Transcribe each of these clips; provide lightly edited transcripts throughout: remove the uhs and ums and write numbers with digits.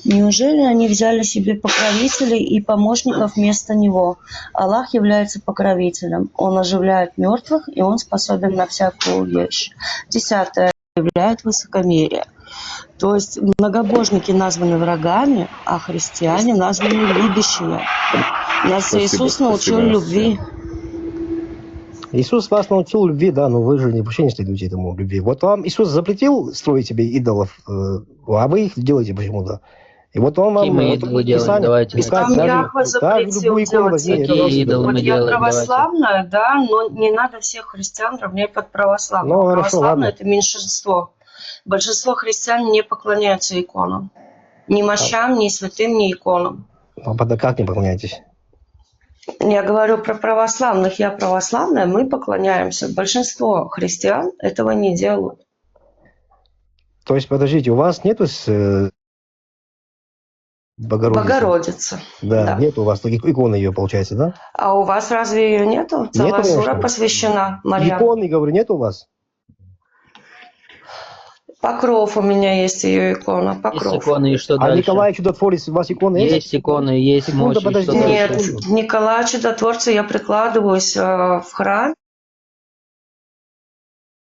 Неужели они взяли себе покровителей и помощников вместо него? Аллах является покровителем. Он оживляет мертвых, и он способен на всякую вещь. 10. Являет высокомерие. То есть многобожники названы врагами, а христиане названы любящими. Нас Иисус научил любви. Иисус вас научил любви, да, но вы же вообще не следуете этому любви. Вот вам Иисус запретил строить себе идолов, а вы их делаете почему-то. И вот он вам... Какие мы идолы делаем? Давайте. Там Яхва запретил делать такие идолы вот мы я делаем? православная, да, но не надо всех христиан равнять под православных. Ну, хорошо, Православные ладно. это меньшинство. Большинство христиан не поклоняются иконам. Ни мощам, ни святым, ни иконам. А как не поклоняетесь? Я говорю про православных. Я православная, мы поклоняемся. Большинство христиан этого не делают. То есть, подождите, у вас нету Богородицы? Богородица. Да, нет у вас иконы ее, получается, да? А у вас разве ее нету? Целая сура посвящена Марьям. Иконы, говорю, нет у вас? Покров у меня есть ее икона. Покров. Есть иконы, и что А дальше? Николай Чудотворец, у вас иконы есть? Есть иконы, есть Секунду, мощь. подожди. Нет, Николая Чудотворца я прикладываюсь в храм.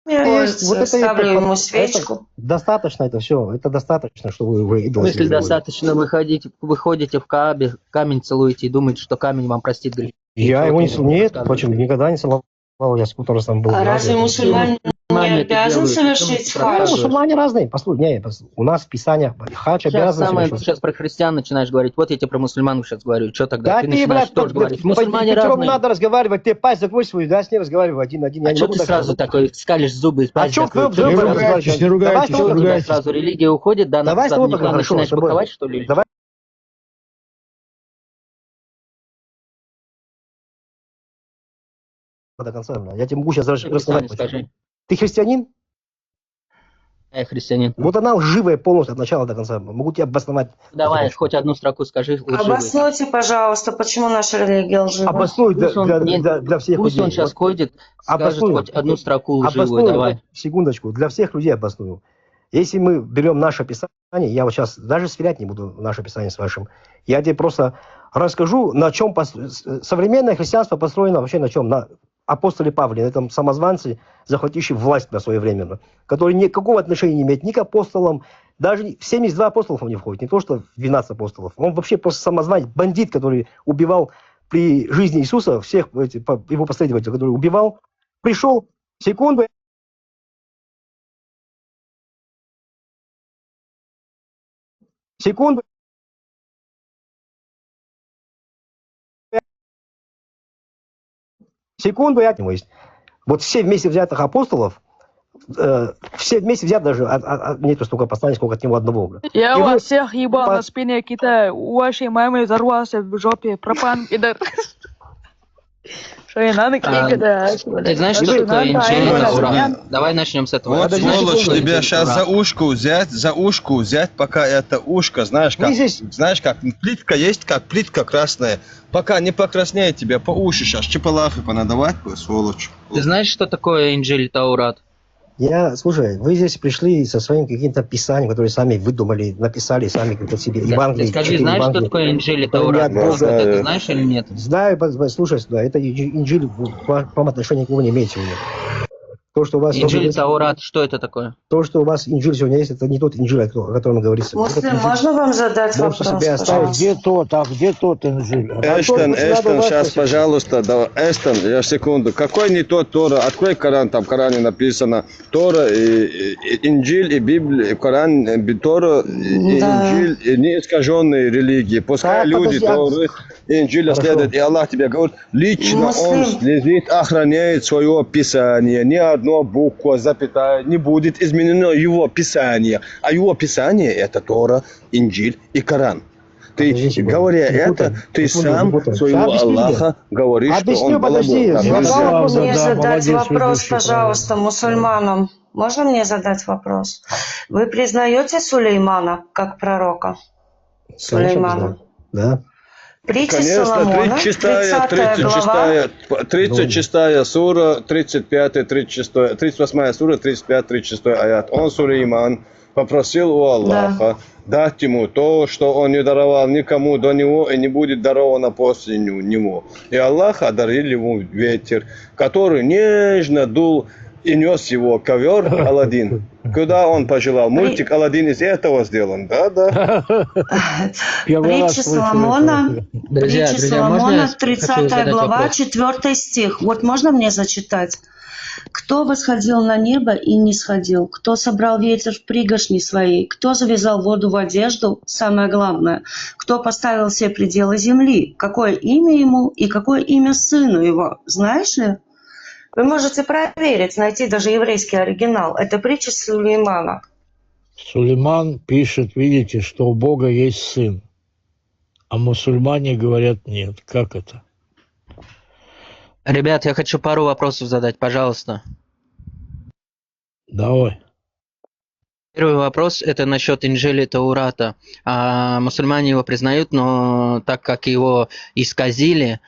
Вот это ставлю ему свечку. Это достаточно, это все. Это достаточно, что вы идол. Если достаточно, выходите в Каабе, камень целуете и думаете, что камень вам простит грехи. Я его не целовал. Нет, почему? Никогда не целовал. Я сколько раз там был. А разве мусульмане не обязан совершить хадж? Мусульмане разные. Послушай, у нас в Писаниях хадж обязан совершить. Сейчас про христиан начинаешь говорить. Вот я тебе про мусульман сейчас говорю. Что тогда? Да Ты начинаешь тоже говорить. Мусульмане разные. надо разговаривать. Ты пасть закрой свою, да, с ней разговаривай один. А что ты сразу такой скалишь зубы? А что вы не ругайтесь. Сразу религия уходит, да? Давай с тобой пока хорошо. Начинаешь быковать, что ли? Давай. До конца. Я тебе могу сейчас рассказать. Ты христианин? Я христианин. Вот она лживая полностью от начала до конца. Могу тебе обосновать. Давай, хоть одну строку скажи. Обоснуйте, пожалуйста, почему наша религия лживая. Обоснуй для всех пусть людей. Он сейчас ходит, скажет хоть одну строку лживую. Давай. Секундочку, для всех людей обосную. Если мы берем наше Писание, я вот сейчас даже сверять не буду наше Писание с вашим, я тебе просто расскажу, на чем современное христианство построено вообще на чем. На апостоле Павле, на этом самозванце, захвативший власть на свое время, который никакого отношения не имеет ни к апостолам, даже в 72 апостолов он не входит, не то что в 12 апостолов. Он вообще просто самозванец, бандит, который убивал при жизни Иисуса всех его последователей, который убивал, пришел, секунду, я от него есть. Вот все вместе взятых апостолов, все вместе взят даже, нету столько посланий, сколько от него одного. Я вас всех ебал на спине кита, у вашей мамы взорвался в жопе, пропан, пидор. Ты знаешь, что такое Инджиль и Таура? Давай начнем с этого. Вот, сволочь, тебя сейчас за ушко взять, пока это ушко, знаешь, как плитка есть, как плитка красная. Пока не покраснеет тебя по уши, сейчас чепалахи понадавать, сволочь. Ты знаешь, что такое Инджиль и Таурат? Слушай, вы здесь пришли со своим каким-то писанием, которое сами выдумали, написали сами как-то себе. Евангелие. Скажи, знаешь, что такое Инджиль и Таурат? Ты знаешь или нет? Знаю, слушай сюда, это Инджиль, к вам отношения никакого не имеет сегодня. То, что у вас Инджиль и Таурат, что это такое? То, что у вас Инджиль сегодня есть, это не тот Инджиль, о котором говорится. Муслим, можно вам задать вопрос? Где тот Инджиль? Эстон, сейчас, пожалуйста, Эстон, я секунду. Какой не тот Тора? Открой Коран, там в Коране написано Тора, Инджиль и Библия, и Коран, Тора, Инджиль, не искаженные религии. Пускай люди Торы, Инджиля следуют, и Аллах тебе говорит, лично Он следит, охраняет свое Писание, ни одна буква, запятая, не будет изменено его Писание. А его Писание это Тора, Инджиль и Коран. Ты, говоря это, ты сам своего Аллаха говоришь, что он балабол. Можно мне задать вопрос, пожалуйста, мусульманам? Можно мне задать вопрос? Вы признаете Сулеймана как пророка? Сулеймана? Да. Притча Конечно, Соломона, 36 сура, 35, 36, 38 сура, 35, 36 аят. Он Сулейман, попросил у Аллаха дать ему то, что он не даровал никому до него и не будет даровано после него. И Аллах одарил ему ветер, который нежно дул и нес его ковер Аладдин. Куда он пожелал? Мультик Аладдин из этого сделан. Да. Притча Соломона, Друзья, Притча можно Соломона, я хочу 30 задать глава, вопрос? 4 стих. Вот можно мне зачитать? «Кто восходил на небо и не сходил? Кто собрал ветер в пригоршни своей? Кто завязал воду в одежду? Самое главное, кто поставил все пределы земли? Какое имя ему и какое имя сыну его? Знаешь ли?» Вы можете проверить, найти даже еврейский оригинал. Это притча Сулеймана. Сулейман пишет, видите, что у Бога есть сын, а мусульмане говорят нет. Как это? Ребят, я хочу пару вопросов задать, пожалуйста. Давай. Первый вопрос – это насчет Инжиля Таурата. Мусульмане его признают, но так как его исказили,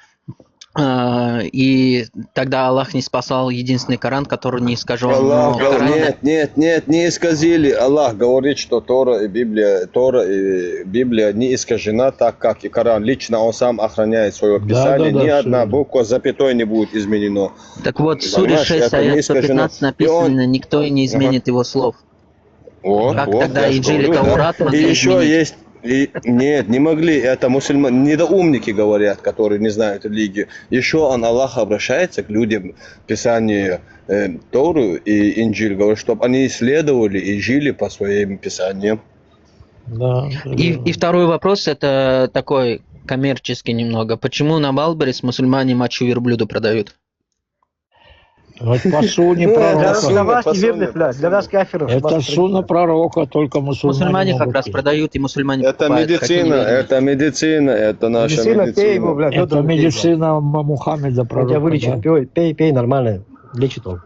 и тогда Аллах не спасал единственный Коран, который не искажен. Аллах Но Коран- нет, не исказили. Аллах говорит, что Тора и Библия не искажена, так как и Коран. Лично он сам охраняет свое писание. Да, Ни всё одна верно. буква запятой не будет изменена. Так вот, в Суре Понимаешь, 6, это не аят искажено. 115 написано, никто и не изменит его слов. Как тогда я же Инжиль и говорю, Таурат И могли еще изменить? есть... Нет, не могли. Это мусульмане, недоумники говорят, которые не знают религию. Еще он, Аллах, обращается к людям Писания Тору и Инджиль, говорит, чтобы они исследовали и жили по своим писаниям. Да, И второй вопрос, это такой коммерческий немного. Почему на Валберес мусульмане мочу верблюда продают? Вот по суне Ну, Для пророка. вас Посыльный, неверных, для вас кафиров. Это вас- суна пророка, только мусульмане Мусульмане как могут раз пить. продают, и мусульмане Это покупают. Хочу медицина, не верить. это наша Медицина, пей его, медицина. блядь, Это Фёдор, пей, блядь. медицина Мухаммеда Он тебя пророка. вылечит. Да. Пей, нормально. Лечит он.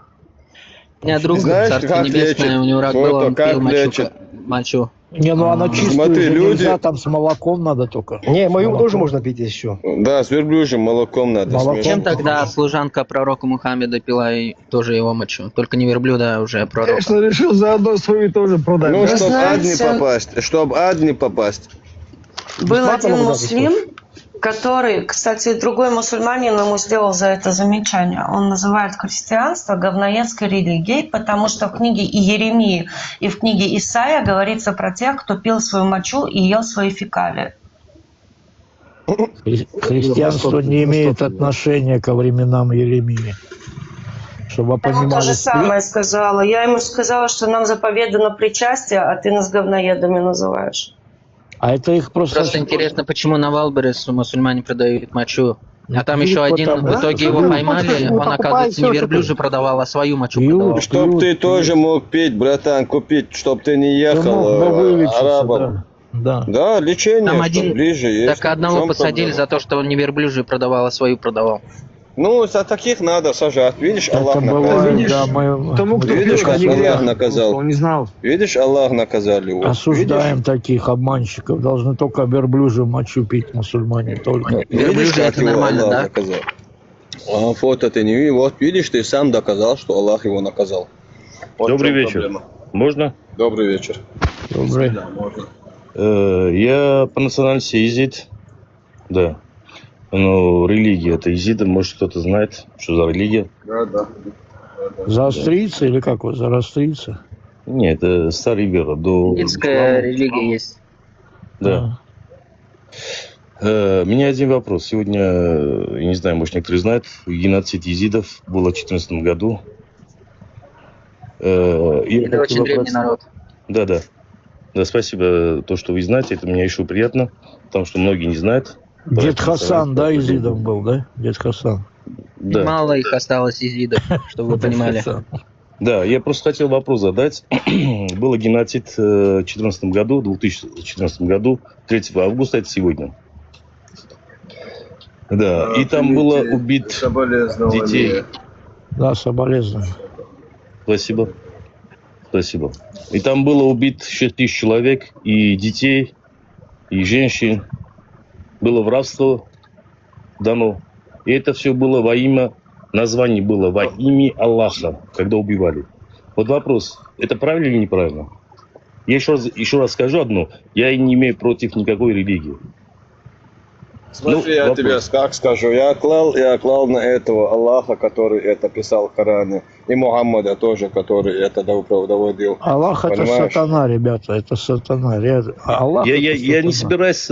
У меня друг, Знаешь, царство как небесное, лечит? у него рак Вот был, он это как пил лечит? мочу. Не, ну она чистую Смотри, же люди- нельзя, там с молоком надо только. Не, мою Молоко. тоже можно пить еще. Да, с верблюжьим молоком надо Молоком. Чем смешивать. тогда служанка пророка Мухаммеда пила и тоже его мочу? Только не верблюда, а уже пророка. Конечно, решил заодно свою тоже продать. Ну, да? чтобы ад не знаете- попасть. Чтобы ад не попасть. Был Бесплатно один могу дать муслим, который, кстати, другой мусульманин ему сделал за это замечание. Он называет христианство говноедской религией, потому что в книге Иеремии и в книге Исаия говорится про тех, кто пил свою мочу и ел свои фекалии. Христианство не имеет отношения ко временам Еремии. Чтобы вы Я ему то понимали. же самое сказала. Я ему сказала, что нам заповедано причастие, а ты нас говноедами называешь. А это их просто... Просто интересно, почему на Валберес мусульмане продают мочу. А там Пьют еще один, потому в что- итоге его Пьют. поймали, он, оказывается, не верблюжий продавал, а свою мочу Пьют. продавал. Чтоб ты тоже мог пить, братан, купить, чтоб ты не Да, ехал мог бы вылечиться, арабам. да. Да, лечение, Там что один, ближе есть. так одного В чем посадили проблема? за то, что он не верблюжий продавал, а свою продавал. Ну, за таких надо сажать. Видишь, Аллах Это наказал. бывает, Видишь, да, мы Тому, кто Видишь, пьет, как не Аллах грех, наказал? он не знал. Видишь, Аллах наказал его. осуждаем таких обманщиков. Должны только верблюжью мочу пить мусульмане. Только. Видишь, Верблюжий как это его нормально, Аллах да? наказал? А фото ты не видишь. Вот видишь, ты сам доказал, что Аллах его наказал. Вот в Добрый чем вечер. проблема. Можно? Добрый вечер. Добрый. Да, можно. Я по национальности изид. Да. Но религия это изида. Может, кто-то знает, что за религия? Да. За австрийцы или как вы? За австрийцы? Нет, это старый вера. До Детская ислама. религия есть. Да. У меня один вопрос. Сегодня, я не знаю, может, некоторые знают, геноцид езидов было в 2014 году. Это очень древний народ. Да. Да, спасибо, то, что вы знаете, это мне еще приятно, потому что многие не знают. Дед Поэтому Хасан, да, сразу- изидом был, да? Дед Хасан. Да. Мало их осталось из видов, чтобы вы понимали. Дед Хасан. Да, я просто хотел вопрос задать. Было геноцид в 2014 году, 3 августа, это сегодня. Да, и там было убит детей. Да, соболезную. Спасибо. И там было убит 6 тысяч человек, и детей, и женщин. Было в рабство дано. И это все было во имя, название было во имя Аллаха, когда убивали. Вот вопрос, это правильно или неправильно? Я еще раз скажу одно. Я не имею против никакой религии. Смотри, я тебе как скажу, я клал на этого Аллаха, который это писал в Коране, и Мухаммада тоже, который это доводил. Аллах это сатана, ребята, это сатана. Аллах я не собираюсь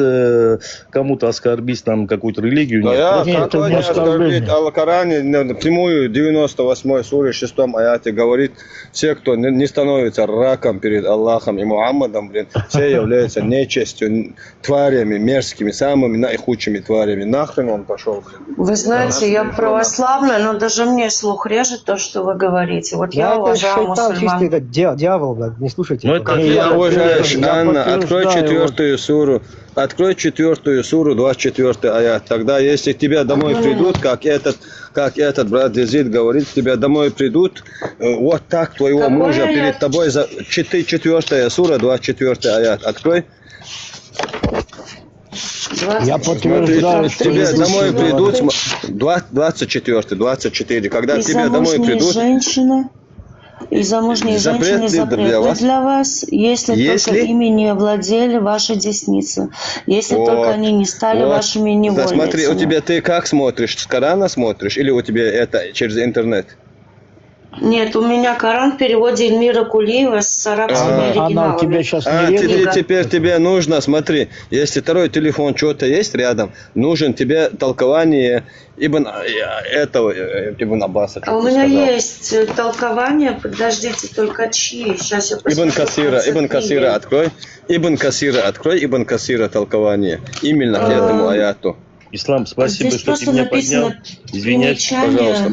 кому-то оскорбить там какую-то религию. Да, нет, я не оскорбить Аль-Коране, напрямую 98 суре 6 аяте говорит, все, кто не становится раком перед Аллахом и Мухаммадом, все являются нечестью, тварями, мерзкими, самыми наихудшими тварями. Нахрен он пошел, блин. Вы знаете, я православная, но даже мне слух режет то, что вы говорите. Вот я уважаю мусульман. Это дьявол, не слушайте. Ну, это Я уважаешь, Анна, открой 4 суру. Открой 4 суру, 24 аят. Тогда, если к тебе домой придут, как этот брат Езид говорит, к тебе домой придут, вот так твоего Какой мужа аят? перед тобой, 4 сура, 24 аят. Открой. Я подтверждаю, что тебе домой придут. 24, когда И к тебе домой замужние придут, женщины, и замужние Запрет женщины ли для запретны вас? если только ими не владели ваши десницы, если только они не стали вашими Да, невольницами. смотри, у тебя ты как смотришь? С Корана смотришь или у тебя это через интернет? Нет, у меня Коран в переводе Эльмира Кулиева с арабскими Она у тебя оригиналами. сейчас не режет? Теперь тебе нужно, смотри, если второй телефон что-то есть рядом, нужен тебе толкование Ибн Аббаса. А у меня есть толкование, подождите, только чьи? Сейчас я Ибн Касира открой. Ибн Касира толкование. Именно к этому аяту. Ислам, спасибо, Здесь что ты просто меня написано поднял. Извиняюсь,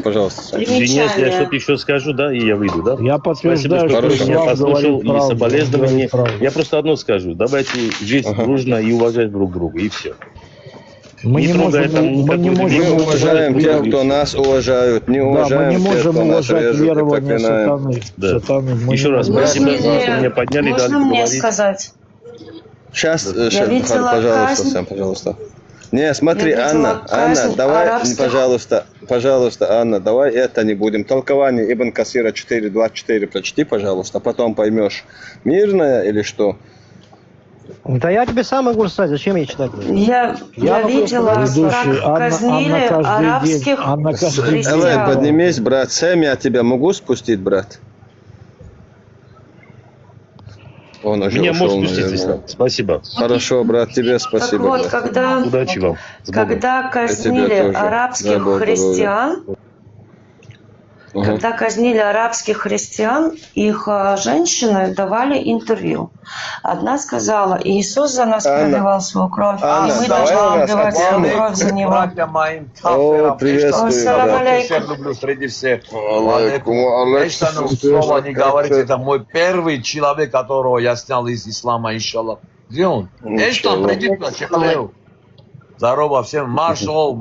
Пожалуйста. извиняюсь, я что-то еще скажу, да, и я выйду, да? Я подтверждаю, Спасибо, что что меня Ислам послушал, говорит и правду. соболезнования. Правду. Я просто одно скажу. Давайте жить дружно и уважать друг друга, и все. Мы не можем Мы уважаем тех, кто нас уважают, не уважаем мы не тех, можем кто нас уважать режет и верование проклинаем. сатаны. Мы Еще не раз можем. спасибо, Можно что меня подняли, дали Можно мне поговорить. сказать? Сейчас, Я видела пожалуйста, казнь. Сэм, пожалуйста. Не, смотри, Я видела Анна, казнь давай, арабских- пожалуйста, Анна, давай это не будем. Толкование Ибн Касира 4.24 прочти, пожалуйста, потом поймешь, мирное или что. Да я тебе сам могу сказать, зачем ей читать? Я видела, Ведущий, как казнили арабских Анна каждый день. Давай, христиан. поднимись, брат. Сэм, я тебя могу спустить, брат? Он уже Меня ушел, может спустить, наверное. Ислам. Спасибо. Хорошо, брат, тебе Так спасибо. вот, брат. когда Удачи вам. С Богом. Когда тоже. казнили Дай арабских Бог христиан, когда казнили арабских христиан, их женщины давали интервью. Одна сказала: Иисус за нас Анна, проливал свою кровь, Анна, и мы давай должны у нас проливать свою отдельный- кровь за него. Братья моим О, каферам, приветствую, Ассаляму брат. алейкум. всех люблю среди всех. Алейкум, Эштану слова не говорите, это мой первый человек, которого я снял из ислама, иншаллах. Где он? Эштан, приди туда, Чехалеев. Здорово всем, маршал.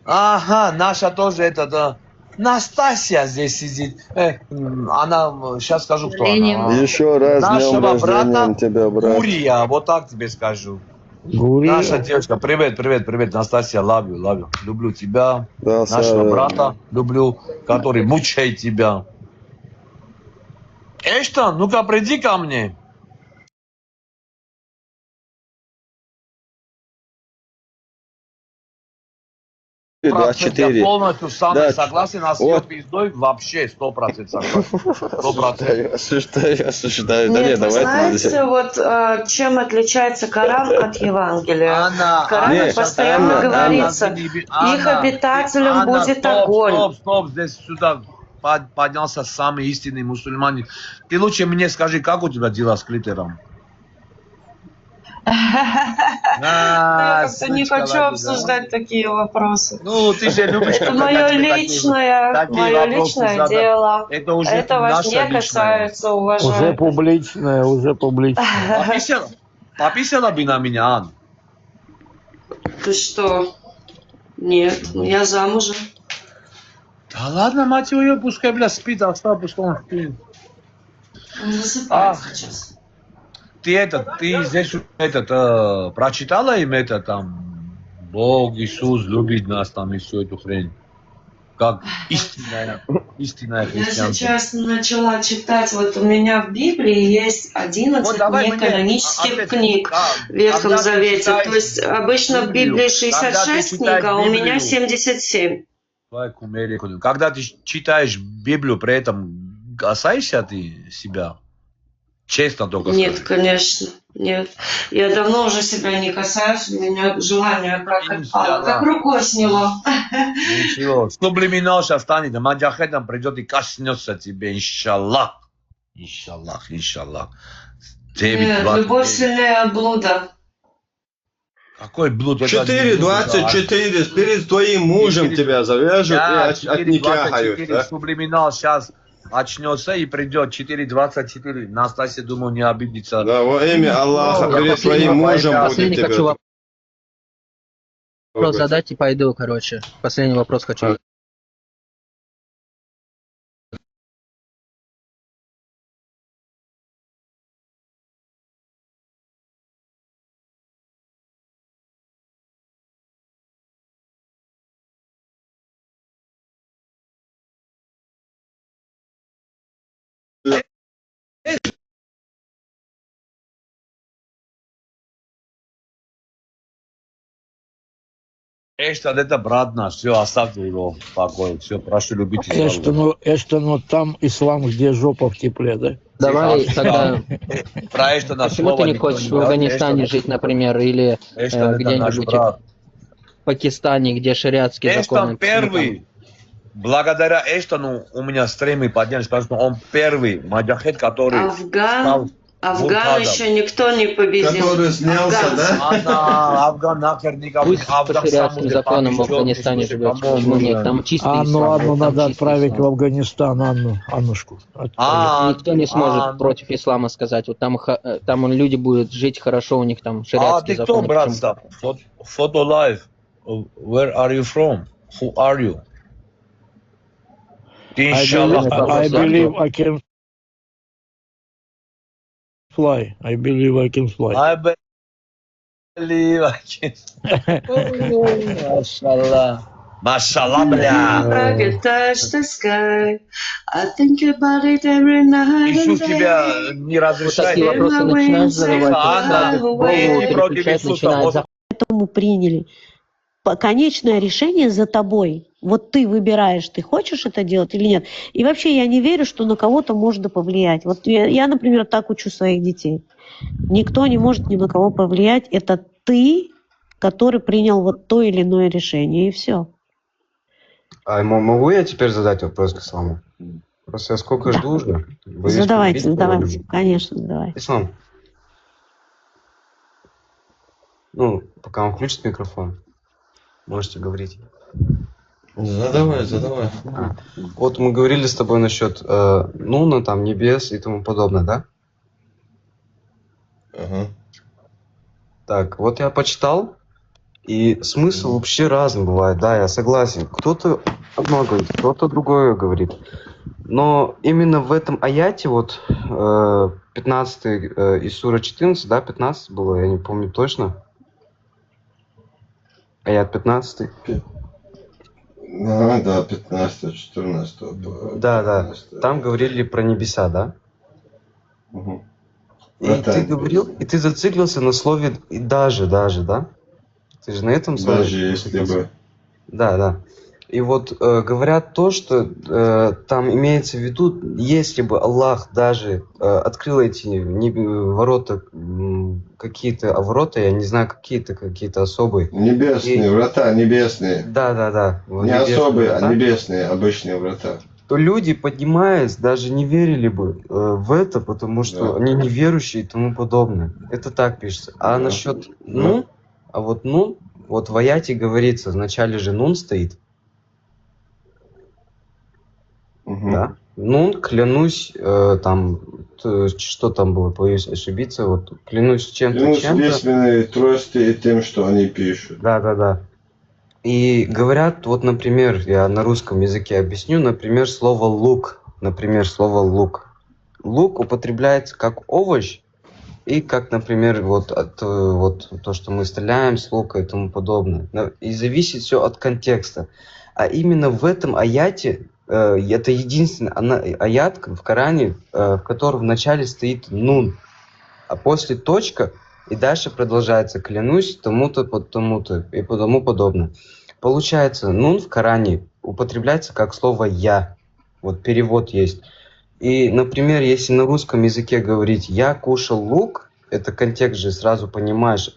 Ага, наша тоже это, Настасья здесь сидит. Она, сейчас скажу, кто она. Еще раз с днем Нашего брата рождения тебя, брат. Гурия, вот так тебе скажу. Гурия. Наша девушка, привет, Настасья, love you. Люблю тебя, Да, нашего Сара. брата люблю, который мучает тебя. Эштан, ну-ка приди ко мне. 24. Я полностью с Анной Да. согласен, а с Вот. ее пиздой вообще 100% согласен. 100%. Осуждаю. Да Нет, нет, вы давай. знаете, вот чем отличается Коран от Евангелия? В Коране Нет, постоянно Анна, говорится, их обитателем будет огонь. Стоп, здесь сюда поднялся самый истинный мусульманин. Ты лучше мне скажи, как у тебя дела с клитором? Я как-то не хочу обсуждать такие вопросы. Ну, ты же любишь... Это когда мое тебе личное вопросы задать. дело. Это уже Это вас наше не личное. касается, Уже уважаемый. публичное. Пописала бы на меня, Ан. Ты что? Нет, я замужем. Да ладно, мать его, пускай, бля, спит, оставь, пускай он спит. Он засыпает сейчас. Ты здесь прочитала им это там, Бог, Иисус любит нас там и всю эту хрень? как истинное Я христианство. сейчас начала читать, вот у меня в Библии есть 11 Вот давай мне неканонических ответ. книг Да, в Ветхом когда ты Завете. читаешь То есть обычно в Библию, Библии когда ты 66 книг, читаешь а у меня Библию, 77. когда ты читаешь Библию, при этом касаешься ты себя? Честно только Нет, скажи. конечно, нет. Я давно уже себя не касаюсь, у меня желание как отпало, как рукой сняло. Ничего. Сублиминал сейчас станет, Маджахедом придет и коснется тебе, иншаллах. Иншаллах, иншаллах. Нет, любовь сильнее блуда. Какой блуд? 4:24 перед твоим мужем тебя завяжут и отникяхают. Да? Сублиминал сейчас очнется и придет 4:24. Настасья, думаю, не обидится. Да, во имя Аллаха Я перед твоим мужем будет последний хочу тебя. вопрос задать и пойду, короче. Последний вопрос хочу. Эштон, это брат наш, все, оставьте его в покое, все, прошу любить и Эштону там ислам, где жопа в тепле, да? Давай тогда, Про Эштона почему ты слова не никто хочешь в говорит. Афганистане Эштон- жить, например, или Эштон это наш где-нибудь брат. в Пакистане, где шариатские законы? Эштон первый. Благодаря Эштону у меня стримы поднялись, потому что он первый маджахед, который стал Афган муртадом. еще никто не победил. Который снялся, Афганцы. да? Афган нахер никого. Пусть по шариатским законам в Афганистане живет. Почему нет? Там чистый ислам. Анну там надо чистый отправить в ислам. Афганистан, Аннушку. Никто не сможет против ислама сказать. Вот там люди будут жить хорошо, у них там шариатские ты кто, законы. брат? Почему? Фото лайв. Where are you from? Who are you? Ты, иншаллах, I believe I can fly. I believe I can fly. I believe I can. Машаллах. Машаллах, бля. Rocket touch the sky. I think about it every night and Иисус тебя day. не Вот разрешает. такие вопросы начинаешь задавать, Анна, сразу голову ты против переключать Иисуса. начинает. Вот Поэтому приняли. Конечное решение за тобой. Вот ты выбираешь, ты хочешь это делать или нет. И вообще я не верю, что на кого-то можно повлиять. Вот я, например, так учу своих детей. Никто не может ни на кого повлиять. Это ты, который принял вот то или иное решение. И все. А могу я теперь задать вопрос к исламу? Просто я сколько жду уже. Боюсь Задавайте, повторить, задавайте. наверное. Конечно, задавайте. Ислам. Ну, пока он включит микрофон, можете говорить. Задавай. Вот мы говорили с тобой насчет Нуна, там, небес и тому подобное, да? Ага. Так, вот я почитал, и смысл вообще разный бывает, да, я согласен. Кто-то одно говорит, кто-то другое говорит. Но именно в этом аяте, вот 15 из сура 14, да, 15 было, я не помню точно. Аят 15. Да, 15, 14. Да. Там говорили про небеса, да? Угу. И ты говорил, и ты зациклился на слове «и даже», да? Ты же на этом слове? Даже если бы. Да. И вот говорят то, что там имеется в виду, если бы Аллах даже открыл эти ворота, какие-то ворота, я не знаю, какие-то особые. Небесные, врата небесные. Да. Не особые, а небесные, обычные врата. То люди, поднимаясь, даже не верили бы в это, потому что они неверующие и тому подобное. Это так пишется. А насчет Нун, вот в аяте говорится, вначале же Нун стоит. Угу. Да. Нун, клянусь, там, что там было, боюсь ошибиться, вот, клянусь чем-то. Клянусь бессменной трости и тем, что они пишут. Да. И говорят, вот, например, я на русском языке объясню, например, слово лук. Лук употребляется как овощ, и как, например, вот то, что мы стреляем с лука и тому подобное. И зависит все от контекста. а именно в этом аяте, это единственный аят в Коране, в котором в начале стоит нун, а после точка, и дальше продолжается клянусь тому-то, тому-то и тому подобное. Получается, нун в Коране употребляется как слово «я». Вот перевод есть. И, например, если на русском языке говорить «я кушал лук», это контекст же, сразу понимаешь,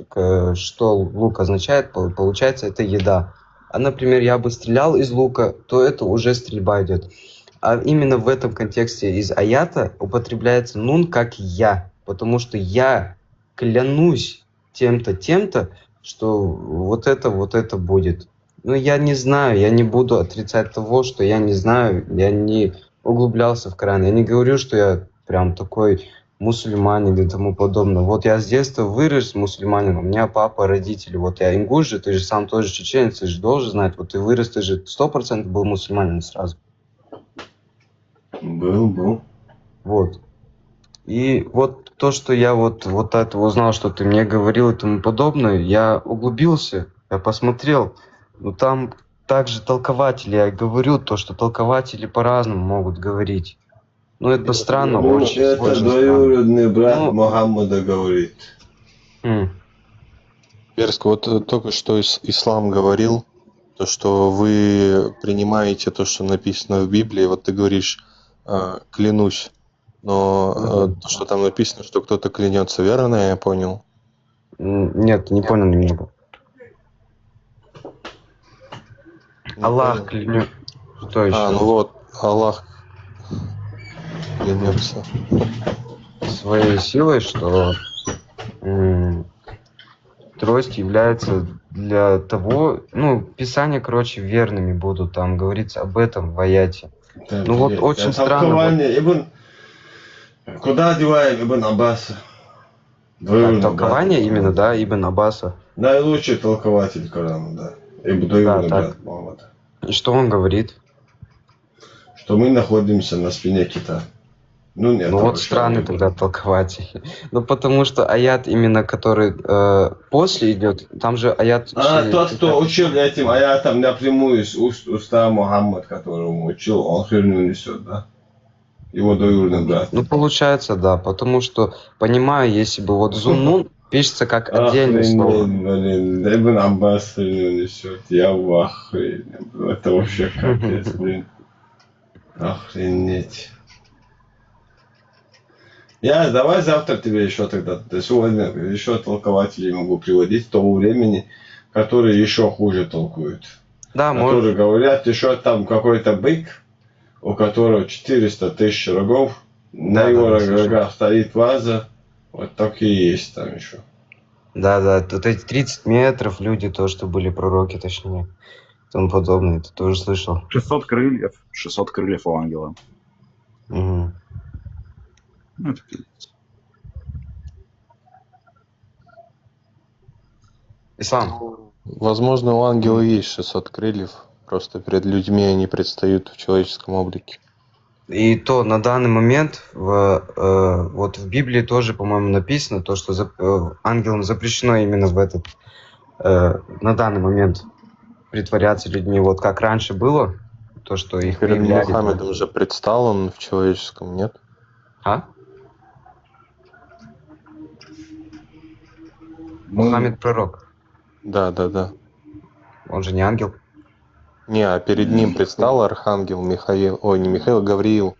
что лук означает, получается, это еда. А, например, «я бы стрелял из лука», то это уже стрельба идет. А именно в этом контексте из аята употребляется нун как «я», потому что я клянусь тем-то, тем-то, что вот это будет. Ну, я не знаю, я не буду отрицать того, что я не знаю, я не углублялся в Коран. Я не говорю, что я прям такой мусульманин и тому подобное. Вот я с детства вырос мусульманином, у меня папа, родители, вот я ингуш же, ты же сам тоже чеченец, ты же должен знать, вот ты вырос, ты же 100% был мусульманин сразу. Был. Вот. И вот то, что я вот это узнал, что ты мне говорил и тому подобное, я углубился, я посмотрел, но там также толкователи, я говорю то, что толкователи по-разному могут говорить. Ну, это странно, очень Это странно. двоюродный брат Мухаммада говорит. Берск, вот только что ислам говорил, то, что вы принимаете то, что написано в Библии, вот ты говоришь, клянусь, но то, что там написано, что кто-то клянется, верно я понял? Нет, не понял немного. Аллах клянется. Что еще? Ну вот, Аллах клянется. Своей силой, что трость является для того, ну, писания, короче, верными будут, там говорится об этом в аяте. Да, ну вот очень странно. Куда деваем Ибн Аббаса? Толкование именно, да, Ибн Аббаса. Наилучший толкователь Корана, да. Двоюродный брат Мухаммада. И что он говорит? Что мы находимся на спине кита. Ну, нет, вот странный тогда толкователь. Ну, потому что аят именно, который после идет, там же аят... тот, кто учил этим аятом напрямую из уста Мухаммад, которому учил, он херню несет, да? Его двоюродный брат. Ну, получается, да, потому что, понимаю, если бы вот зуннун пишется как отдельное слово. Блин, Ибн Аббас херню несет, я в охренеть. Это вообще капец, блин. Охренеть. Давай завтра тебе еще тогда, сегодня еще толкователей могу приводить того времени, которые еще хуже толкуют. Да, которые говорят, еще там какой-то бык, у которого 400 тысяч рогов, на его рогах стоит ваза, вот такие есть там еще. Да, вот эти 30 метров люди, то, что были пророки, точнее, и тому подобное, ты тоже слышал. 600 крыльев у ангела. Угу. Ну, это пиздец. Ислам. Возможно, у ангела есть 600 крыльев, просто перед людьми они предстают в человеческом облике. И то на данный момент вот в Библии тоже, по-моему, написано то, что ангелам запрещено именно в этот на данный момент притворяться людьми, вот как раньше было, то, что их перед выявляли. Мухаммедом уже предстал он в человеческом, нет? А? Мухаммед пророк. Да. Он же не ангел. Не, а перед ним предстал архангел Михаил, не Михаил, Гавриил.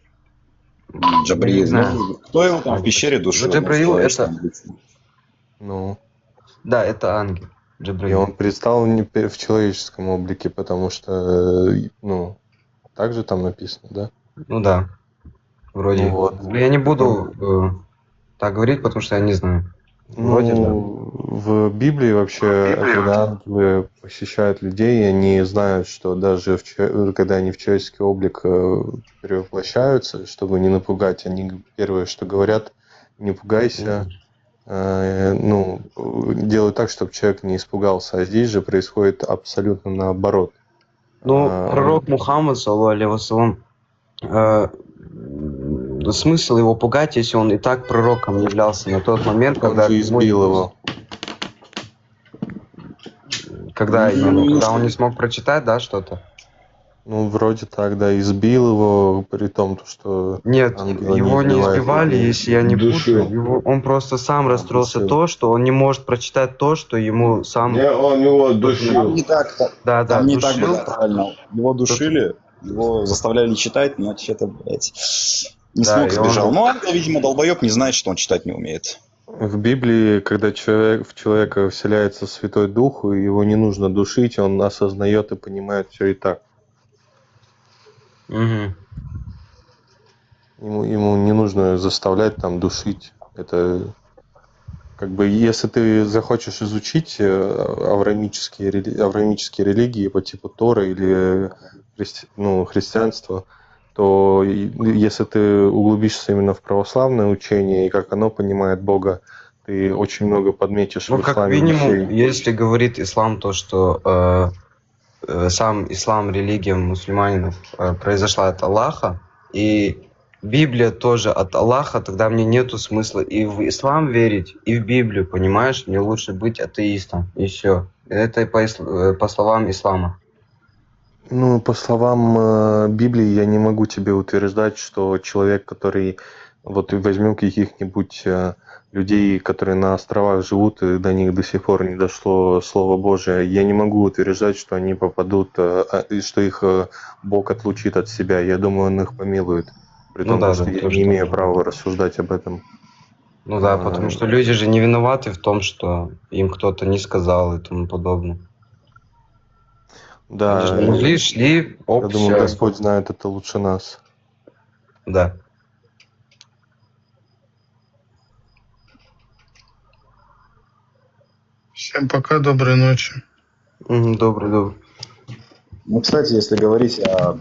Джабриил. Кто его там в пещере душил? Джабриил это... Ну. Да, это ангел. Джабриил. И он предстал не в человеческом облике, потому что, так же там написано, да? Ну да. Вроде. Вот. Я не буду так говорить, потому что я не знаю. Вроде, да. В Библии вообще, когда ангелы посещают людей, они знают, что даже когда они в человеческий облик перевоплощаются, чтобы не напугать, они первое, что говорят, не пугайся, делают так, чтобы человек не испугался. А здесь же происходит абсолютно наоборот. Пророк Мухаммад, саллаллаху алейхи вассалам, смысл его пугать, если он и так пророком являлся на тот момент, когда... Он же избил его. Когда он не смог прочитать, да, что-то? Ну, вроде так, да, избил его, при том, что Нет, ангелы его не избивают избивали, людей. если я не Душил. путаю. Он просто сам расстроился Душил. то, что он не может прочитать то, что ему сам... Не, он его Там душил. не так, Да, там не так душил. было правильно. Его душили, его заставляли читать, иначе это, блядь, не Да, смог и он сбежал. был- Ну, ангел, видимо, долбоеб, не знает, что он читать не умеет. В Библии, когда в человека вселяется Святой Дух, его не нужно душить, он осознает и понимает все и так. Мгм. Ему не нужно заставлять там душить. Это как бы, если ты захочешь изучить авраамические религии по типу Торы или христианства, то если ты углубишься именно в православное учение и как оно понимает Бога, ты очень много подметишь Ну, в как исламе минимум, вещей. если говорит ислам, то, что сам ислам, религия мусульманинов произошла от Аллаха, и Библия тоже от Аллаха, тогда мне нету смысла и в ислам верить, и в Библию, понимаешь? Мне лучше быть атеистом, и все. Это по словам ислама. Ну, по словам Библии, я не могу тебе утверждать, что человек, который вот и возьмем каких-нибудь людей, которые на островах живут, и до них до сих пор не дошло Слово Божие, я не могу утверждать, что они попадут, и что их Бог отлучит от себя. Я думаю, Он их помилует, при Ну том, да, что да, я тоже не так имею же. права рассуждать об этом. Ну да, потому что люди же не виноваты в том, что им кто-то не сказал и тому подобное. Они Да, же могли, шли, я оп, думаю, все. Господь знает это лучше нас. Да. Всем пока, доброй ночи. Добрый. Ну, кстати, если говорить о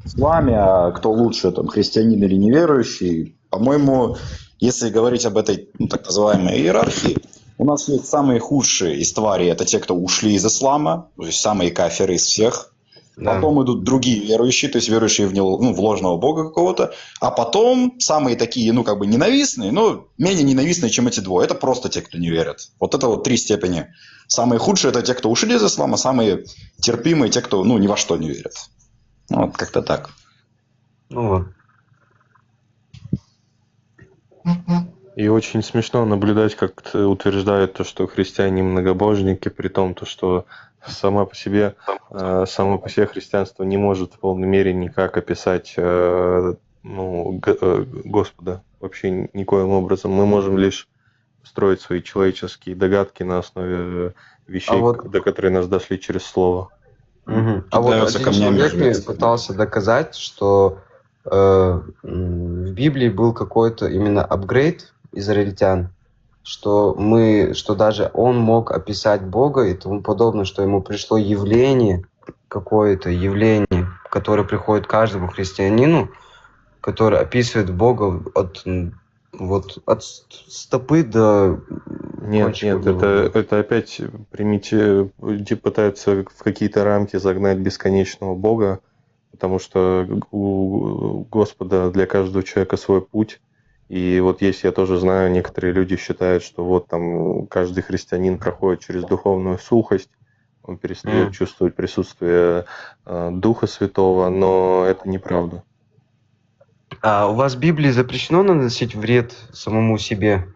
исламе, а кто лучше, там, христианин или неверующий, по-моему, если говорить об этой, ну, так называемой иерархии, у нас есть самые худшие из тварей, это те, кто ушли из ислама, то есть самые кафиры из всех. Да. Потом идут другие верующие, то есть верующие в ложного бога какого-то. А потом самые такие, ну, как бы ненавистные, но менее ненавистные, чем эти двое. Это просто те, кто не верят. Вот это вот 3 степени. Самые худшие – это те, кто ушли из ислама, самые терпимые – те, кто, ну, ни во что не верят. Вот как-то так. Ну вот. И очень смешно наблюдать, как утверждают то, что христиане многобожники, при том, то, что само по себе христианство не может в полной мере никак описать Господа вообще никоим образом. Мы можем лишь строить свои человеческие догадки на основе вещей, до которых нас дошли через слово. А вот один человек мне пытался доказать, что в Библии был какой-то именно апгрейд израильтян, что даже он мог описать Бога и тому подобное, что ему пришло какое-то явление, которое приходит каждому христианину, которое описывает Бога от стопы до... Нет, это опять пытаются в какие-то рамки загнать бесконечного Бога, потому что у Господа для каждого человека свой путь. И вот есть, я тоже знаю, некоторые люди считают, что вот там каждый христианин проходит через духовную сухость, он перестает чувствовать присутствие Духа Святого, но это неправда. А у вас в Библии запрещено наносить вред самому себе?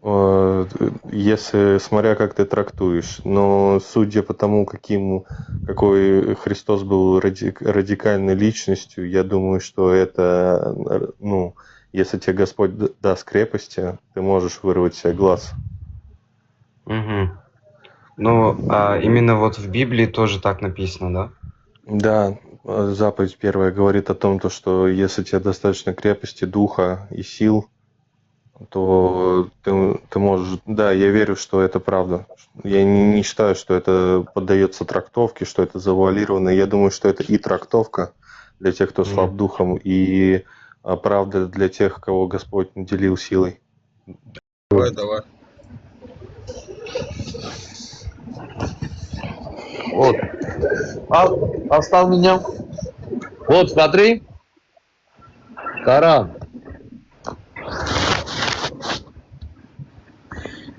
Если, смотря как ты трактуешь, но судя по тому, какой Христос был радикальной личностью, я думаю, что это, если тебе Господь даст крепости, ты можешь вырвать себе глаз. Ну, а именно вот в Библии тоже так написано, да? Да, заповедь первая говорит о том, что если тебе достаточно крепости, духа и сил, то ты можешь... Да, я верю, что это правда. Я не считаю, что это поддается трактовке, что это завуалировано. Я думаю, что это и трактовка для тех, кто слаб духом, и правда для тех, кого Господь наделил силой. Давай. Вот. Оставь меня. Вот, смотри. Коран.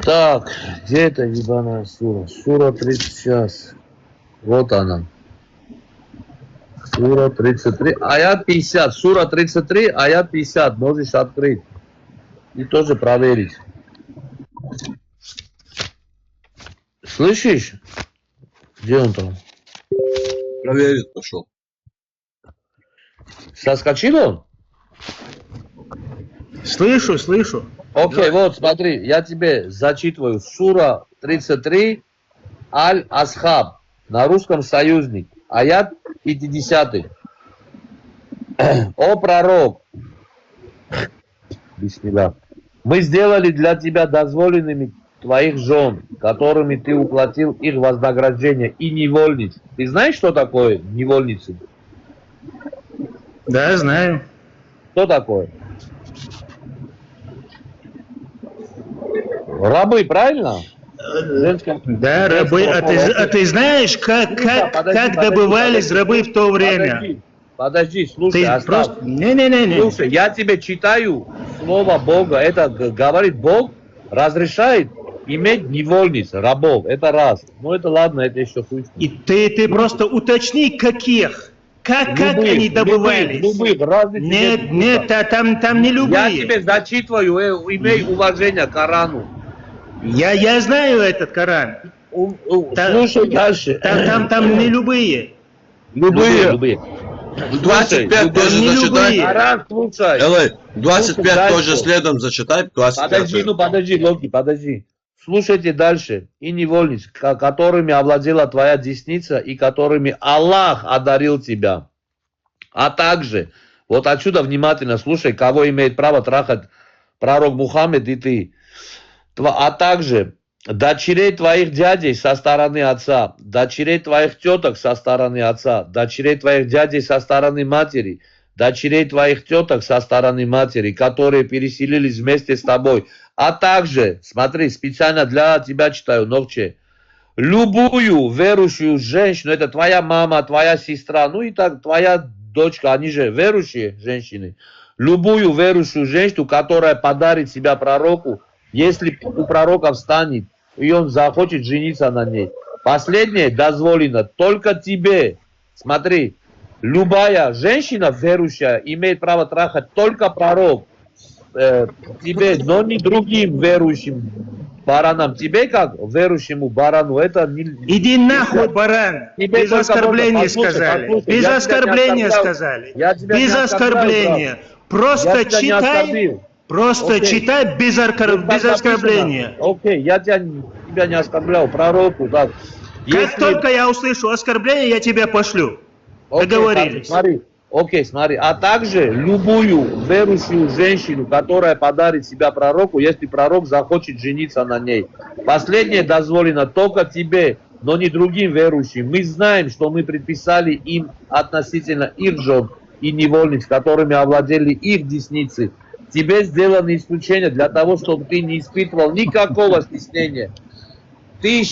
Так, где это ебаная сура? Сура 30 сейчас. Вот она. Сура 33, аят 50. Сура 33, аят 50. Можешь открыть. И тоже проверить. Слышишь? Где он там? Проверить пошел. Соскочил он? Слышу, слышу. Окей, вот смотри, я тебе зачитываю. Сура 33, Аль-Асхаб. На русском союзник. Аят 50. О пророк. Бисмилlah. Мы сделали для тебя дозволенными твоих жен, которыми ты уплатил их вознаграждение, и невольниц. Ты знаешь, что такое невольницы? Да, знаю. Что такое? Рабы, правильно? Да, рабы. А ты знаешь, как добывались рабы в то время? Подожди, слушай, Просто... Не. Слушай, я тебе читаю слово Бога. Это говорит Бог, разрешает иметь невольниц, рабов. Это раз. Ну это ладно, это еще хуй. И ты просто уточни, каких. Как они добывались? Любых, разных. Нет, там не любые. Я тебе зачитываю, имей уважение к Корану. Я знаю этот Коран. Слушай дальше. Там не любые. Любые. 25 тоже зачитай. Коран, слушай. Элай, 25 Слушай тоже дальше. следом зачитай. 25. Подожди, Локи, подожди. Слушайте дальше. И невольниц, которыми овладела твоя десница, и которыми Аллах одарил тебя. А также, вот отсюда внимательно слушай, кого имеет право трахать пророк Мухаммед и ты. А также дочерей твоих дядей со стороны отца, дочерей твоих теток со стороны отца, дочерей твоих дядей со стороны матери, дочерей твоих теток со стороны матери, которые переселились вместе с тобой. А также, смотри, специально для тебя читаю, Ногче, любую верующую женщину, это твоя мама, твоя сестра, ну и так, твоя дочка, они же верующие женщины, любую верующую женщину, которая подарит себя пророку, если у пророка встанет, и он захочет жениться на ней. Последнее дозволено только тебе. Смотри, любая женщина верующая имеет право трахать только пророк. Тебе, но не другим верующим баранам. Тебе как верующему барану это не... Иди нахуй, баран. Без оскорбления сказали. Без оскорбления сказали. Без оскорбления. Просто читай. Просто читай без оскорбления. Окей, я тебя не оскорблял, пророку, да. Как только я услышу оскорбление, я тебя пошлю. Договорились. Смотри. А также любую верующую женщину, которая подарит себя пророку, если пророк захочет жениться на ней. Последнее дозволено только тебе, но не другим верующим. Мы знаем, что мы предписали им относительно их жен и невольниц, которыми овладели их десницы. Тебе сделано исключение для того, чтобы ты не испытывал никакого стеснения. Ты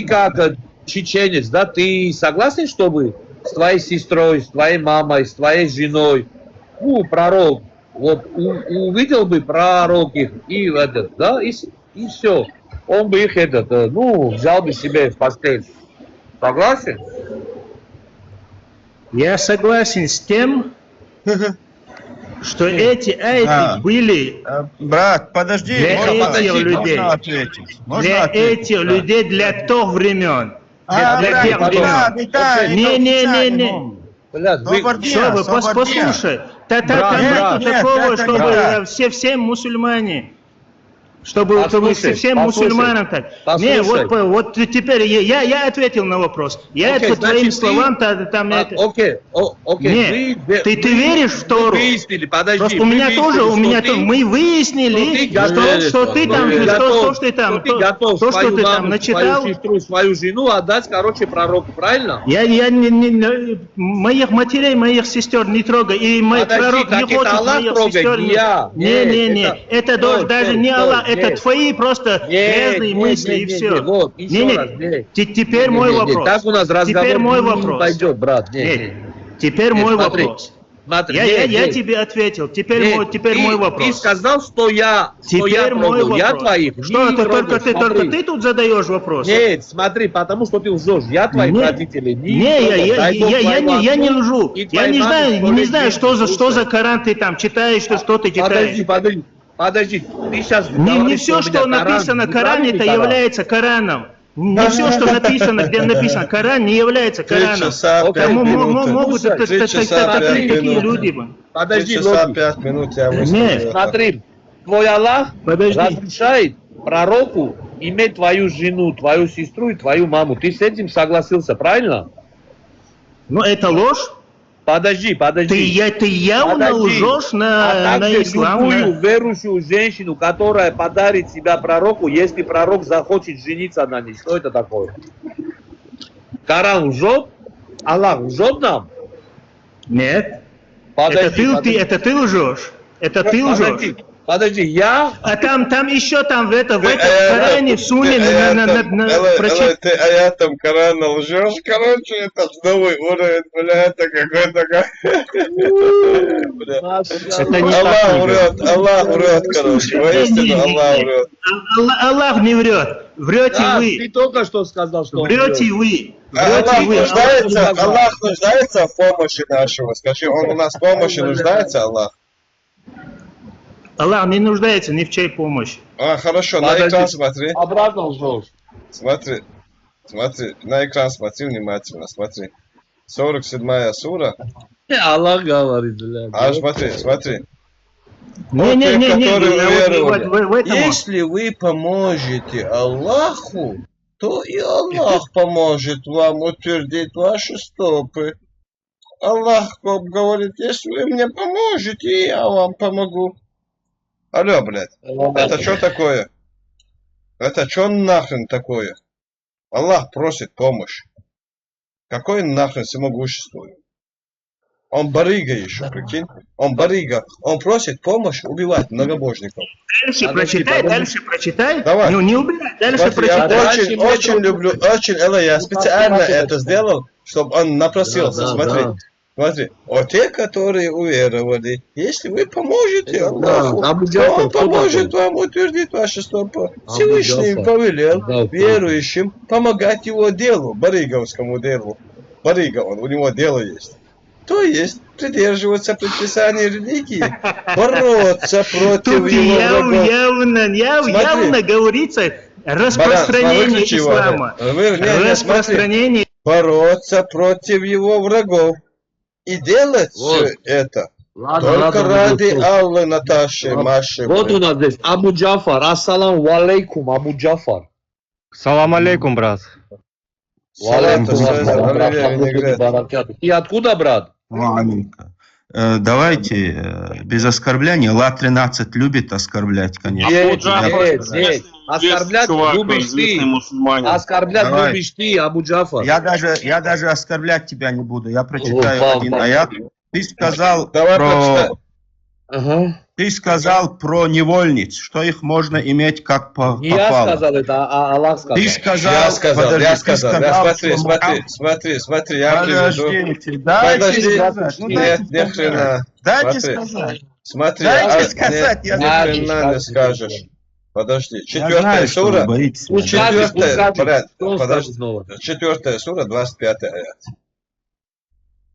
как чеченец, да, ты согласен, чтобы с твоей сестрой, с твоей мамой, с твоей женой, пророк, вот увидел бы пророк их, и этот, да, и все. Он бы их взял бы себе в постель. Согласен? Я согласен с тем, что эти аяты были брат, подожди, для этих людей для тех времен. Для тех времен. Не. Послушай. Там нету такого, чтобы все мусульмане. Чтобы всем муссульманам так. Не, вот теперь я ответил на вопрос. Я это твоим словам там это. Окей. Нет, ты веришь в Тору? Просто у меня тоже, мы выяснили, что ты там начитал. Свою жену отдать, пророку, правильно? Я моих матерей, моих сестер не трогай, и мой пророк не хочет моих сестер. Не, это даже не Аллах. Это твои просто грязные мысли и все. Теперь мой вопрос. Так у нас разговор теперь мой вопрос. Пойдет, брат. Теперь мой вопрос. Смотри, Я тебе ответил. Теперь мой вопрос. Ты сказал, что я Теперь мой трогал. Я вопрос. твоих Что, не это трогал. только ты тут задаешь вопросы? Нет, смотри, потому что ты лжешь. Я твоих родителей не трогал. Я не лжу. И Я не знаю, что за Коран ты там читаешь, что ты читаешь. Подожди. Ты сейчас Не все, что написано в Коране, это является Кораном. Не все, что написано, где написано Коран, не является Кораном. Могут такие люди. Подожди, 3 часа 5 минут я выслушаю. Смотри, твой Аллах разрешает пророку иметь твою жену, твою сестру и твою маму. Ты с этим согласился, правильно? Ну, это ложь. Подожди. Ты явно лжешь на ислам. Любую верующую женщину, которая подарит себя пророку, если пророк захочет жениться на ней. Что это такое? Коран лжет? Аллах лжет нам? Нет. Подожди. Это ты лжешь. Это ты лжешь. Подожди, я... А там еще в этом Коране, в Суне прочитать. Ты аятом Корана лжешь, короче, это новый уровень, бля, это какой-то... Аллах врет, короче, воистину Аллах врет. Аллах не врет. Врете вы. Ты только что сказал, что врете вы. Аллах нуждается в помощи нашего. Скажи, он у нас в помощи нуждается, Аллах? Аллах не нуждается ни в чьей помощи. Хорошо, на экран смотри. Обратно лжешь. Смотри, на экран смотри внимательно, смотри. 47-я сура. Аллах говорит, блядь. Смотри. Если вы поможете Аллаху, то и Аллах поможет вам утвердить ваши стопы. Аллах говорит, если вы мне поможете, я вам помогу. Алло, блядь, это что такое? Это что нахрен такое? Аллах просит помощь. Какое нахрен всемогущество? Он барыга еще, прикинь? Он барыга. Он просит помощь убивать многобожников. Дальше прочитай. Давай. Не убивай, дальше прочитай. Я очень люблю, я специально это сделал, чтобы он напросился. Смотри, те, которые уверовали, если вы поможете Аллаху, Он поможет вам утвердить ваши стопы. Всевышний повелел верующим помогать его делу, барыговскому делу. Барыга, у него дело есть. То есть придерживаться предписаний религии, бороться против его врагов. Явно говорится распространение ислама. Распространение. Бороться против его врагов. И делать все это только ради Аллы, Наташи, Маши. Вот у нас здесь Абу Джафар. Ассаламу алейкум, Абу Джафар. Салам алейкум, брат. И откуда, брат? Давайте без оскорбления. Ла-13 любит оскорблять, конечно. Нет. Оскорблять любишь ты. Оскорблять любишь ты, Абу Джафар. Я даже оскорблять тебя не буду. Я прочитаю один аят. Ты сказал про невольниц, что их можно иметь как попало. Не я сказал это, а Аллах сказал. Ты сказал. Я сказал. Смотри, я приведу. Подожди. Нет, ни хрена. Дайте сказать. Смотри, Дайте сказать. ни хрена не скажешь. Подожди. 4-я сура. 4-я сура, 25 аят.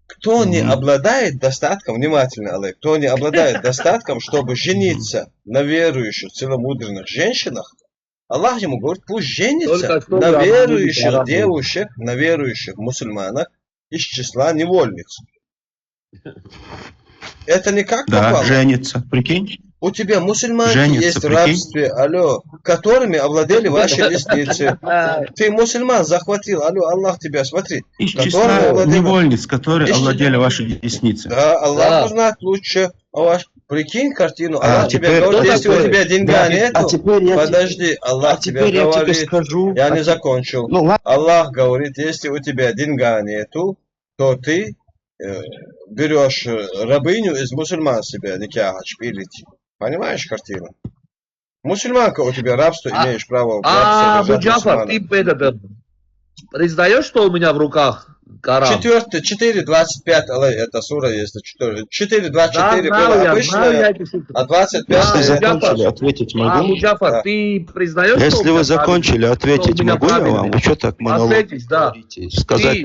Кто не обладает достатком, внимательно, Олег, кто не обладает достатком, чтобы жениться на верующих, целомудренных женщинах, Аллах ему говорит, пусть женится на верующих девушек, на верующих мусульманах из числа невольниц. Это не как попало. Да, женится, прикинь. У тебя мусульмане есть в рабстве, которыми овладели ваши десницы. Ты мусульман захватил, Аллах тебя, смотри. Из числа невольниц, которые овладели ваши десницы. Да, Аллах знает лучше. Прикинь картину, Аллах тебе говорит, если у тебя деньга нету, подожди, Аллах тебе говорит, я не закончил. Аллах говорит, если у тебя деньга нету, то ты берешь рабыню из мусульман себе, никяха, шпилить. Понимаешь картину? Мусульманка у тебя рабство, имеешь право в рабство Абу Джафар, ты признаешь, что у меня в руках Коран. 4.25, это сура есть. 4.24 Да, было обычное, а 25 Если это... закончили, ответить могу? Абу Джафар, Да. ты признаешь, Если что у вы меня закончили, правильный? ответить Что у меня могу я вам? правильный? Вы что так монолог Ответишь, да. говорите? Сказать Ты- мне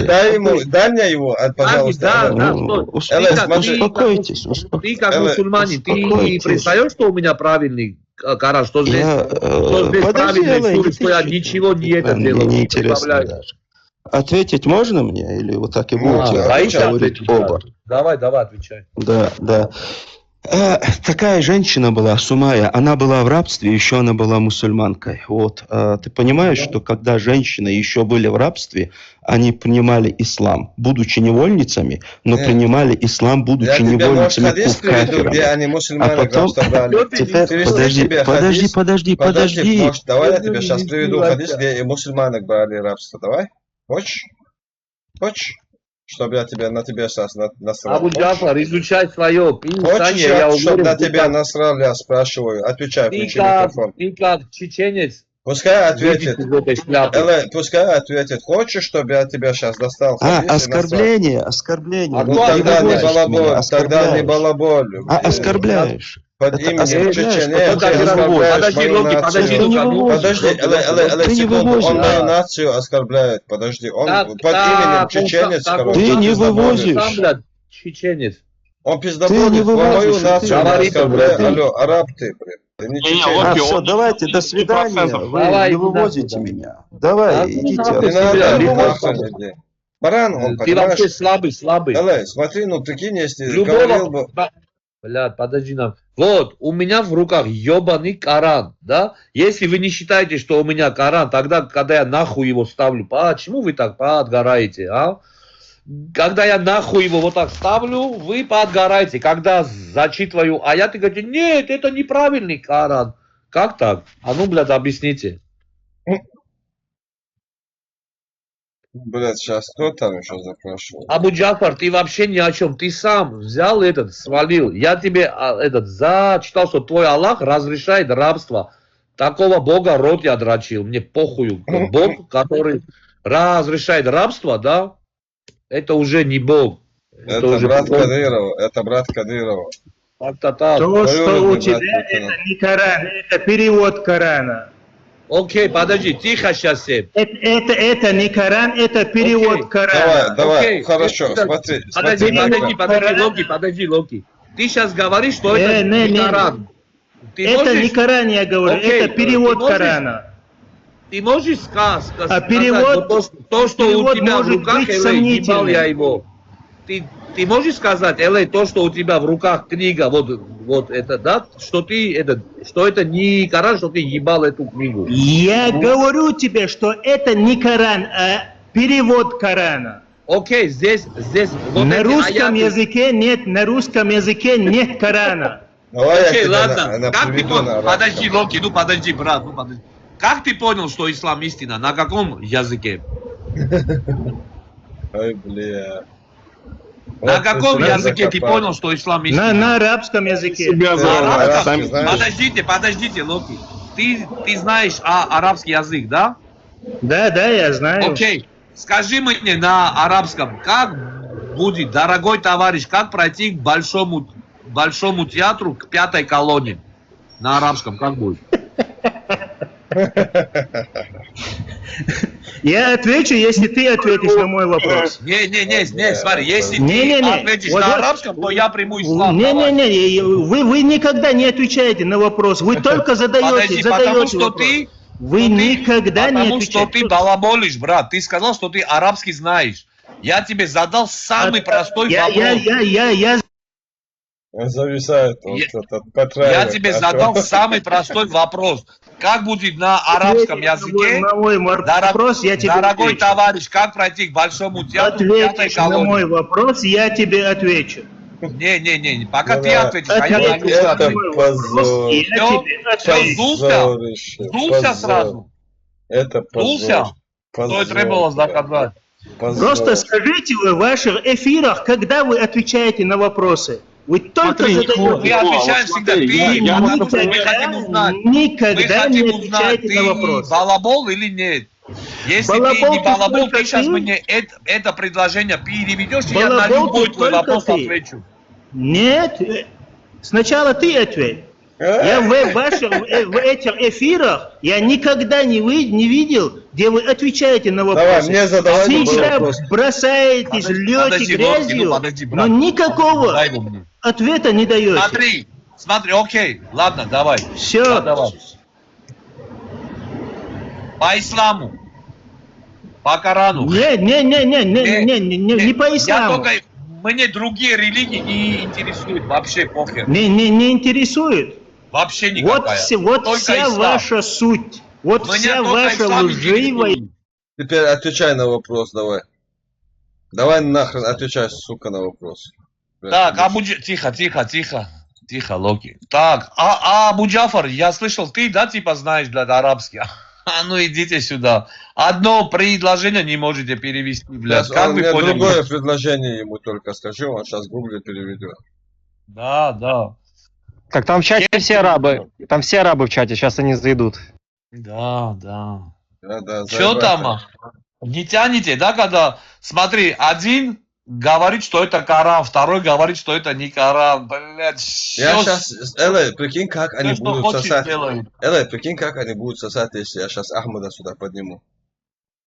дайте? дай мне его, пожалуйста. Да, да, Ну, стой. Ты как- успокойтесь, Ты как Эле, мусульманин, ты успокойтесь. признаешь, что у меня правильный Коран, что здесь, что здесь Подожди, правильный Эле, суд, не что я кричи. ничего не это Мне делал, не не интересно прибавляю. даже. Ответить можно мне? Или вот так и будете Боишься говорить ответить? оба? Давай, отвечай. Да, да. Такая женщина была, Сумая, она была в рабстве, еще она была мусульманкой. Вот. Ты понимаешь, что когда женщины еще были в рабстве, они принимали ислам, будучи невольницами, но Нет. принимали ислам, Я будучи тебе, может, невольницами, хадис приведу, где они мусульмане потом... Теперь Подожди. Может, давай я тебе сейчас приведу хадис, где и мусульмане брали рабство. Давай? Хочешь? Чтобы я на тебя сейчас насрал? Абу Джафар, изучай свое писание, Хочешь, я чтобы уверен, на ты тебя как- насрал, я спрашиваю. Отвечай, включи микрофон. ты как чеченец, Пускай выйдите ответит. из этой шляпы. Пускай ответит. Хочешь, чтобы я тебя сейчас достал хадис и насрал? Оскорбление. Ну тогда не балаболь, тогда не балаболь. Оскорбляешь. Под Это именем оскорбляешь, Чечения потому ты что оскорбляешь Подожди, мою Локи, нацию. подожди, Лука, Подожди, Ты не секунду, вывозишь. он мою нацию оскорбляет, подожди, он Так, под именем чеченец, так, короче, Ты он не пиздоболит. вывозишь. Сам, блядь, чеченец. Он Ты не пиздоболит, он вывозишь, мою ты нацию говоришь, оскорбляет, ты- алло, араб ты, блин, ты не чеченец. Все, давайте, до свидания. Вы Давай, не иди вывозите нахуй, меня. Давай, Да, идите. нахуй Не тебя, надо, не нахуй надо. иди. Баран, он, Ты вообще понимаешь? слабый. Смотри, прикинь, если говорил бы... Блядь, подожди нам. Вот, у меня в руках ебаный Коран, да? Если вы не считаете, что у меня Коран, тогда, когда я нахуй его ставлю, почему вы так поотгораете, а? Когда я нахуй его вот так ставлю, вы поотгораете. Когда зачитываю аят, и говорите, нет, это неправильный Коран. Как так? А ну, блядь, объясните. Блядь, сейчас кто там еще запрашивал? Абу Джафар, ты вообще ни о чем. Ты сам взял свалил. Я тебе зачитал, что твой Аллах разрешает рабство. Такого Бога рот я дрочил. Мне похую. Бог, который разрешает рабство, да, это уже не Бог. Это уже брат Бог. Кадырова. Так-то так. То, что у брат тебя Путина. это не Коран, это перевод Корана. Окей, подожди, тихо сейчас всем. Это не Коран, это перевод Корана. Давай, Окей. хорошо, смотри. Подожди, Локи. Ты сейчас говоришь, что это не Коран. Ты Это можешь- не Коран, я говорю, Окей, это перевод ты можешь- Корана. Ты можешь сказать, перевод- то, что у перевод тебя в может руках, быть ебал сомнительным. я его. Ты можешь сказать, то, что у тебя в руках книга, вот это, да, что это не Коран, что ты ебал эту книгу. Я говорю тебе, что это не Коран, а перевод Корана. Окей, здесь вот На эти русском аяты. языке нет Корана. Давай я Окей, тебя ладно. Как ты приведу понял? на арабском. Подожди, Локи, подожди, брат, подожди. Как ты понял, что ислам истина? На каком языке? Ой, бля. На Вот каком ты себя языке ты закопал. понял, что ислам истина? На арабском языке. На арабском? арабский знаешь? Подождите, Локи. Ты знаешь арабский язык, да? Да, я знаю. Окей. Скажи мне на арабском, как будет, дорогой товарищ, как пройти к большому театру, к 5-й колонне? На арабском как будет? Я отвечу, если ты ответишь на мой вопрос. Не, смотри, если Не-не-не. ты ответишь Вот- на арабском, то я приму ислам. Не, вы никогда не отвечаете на вопрос. Вы только Подожди, задаете потому что вопрос. ты... Вы никогда не Потому что отвечаете. ты балаболишь, брат. Ты сказал, что ты арабский знаешь. Я тебе задал самый простой вопрос. Он зависает, он Я- что-то Я подтраивает. тебе задал самый простой вопрос. Как будет на арабском языке? На мой вопрос я тебе Дорогой отвечу. товарищ, как пройти к большому театру, к 5-й Ответишь на мой колонии? вопрос, я тебе отвечу. Не, пока Ну ты да. ответишь, а я Ответь, могу Это ответить. позор. Я тебе Все, отвечу. сдулся сразу. Это Сдулся? позор. Что и требовалось доказать. Позор. Просто скажите вы в ваших эфирах, когда вы отвечаете на вопросы. Вы только Мы задаете. отвечаем всегда. Мы хотим узнать. Мы Никогда не хотим узнать, отвечаете на ты вопросы. балабол или нет. Если ты не балабол, ты сейчас мне это предложение переведешь, и я на любой твой вопрос отвечу. Нет, сначала ты ответь. Я в этих эфирах я никогда не видел, где вы отвечаете на вопросы. Давай, мне задавайте Всегда вопрос. бросаетесь, льете грязью, но никакого ответа не даете. Смотри, окей, ладно, давай. Все. Да, давай. По исламу. По Корану. Не по исламу. Мне другие религии не интересуют, вообще похер. Не интересует? Вообще никакая. Вот вся ислам. Ваша суть. Вот Меня вся только ваша ислам лживая... Теперь отвечай на вопрос, давай. Давай нахрен отвечай, сука, на вопрос. Так, Тихо, Локи. Так, Абу Джафар, я слышал, ты, да, типа знаешь, блядь, арабский. А ну идите сюда. Одно предложение не можете перевести, блядь. Сейчас Как он вы мне поняли? другое предложение ему только скажу, он сейчас гуглит переведет. Да. Так там в чате все арабы. Там все арабы в чате, сейчас они зайдут. Да. Да, Что там? Не тянете, да, когда... Смотри, один говорит, что это Коран, второй говорит, что это не Коран. Блядь, Я сейчас... Элэ, прикинь, как они что будут хочешь сосать. делают. Элэ, прикинь, как они будут сосать, если я сейчас Ахмада сюда подниму.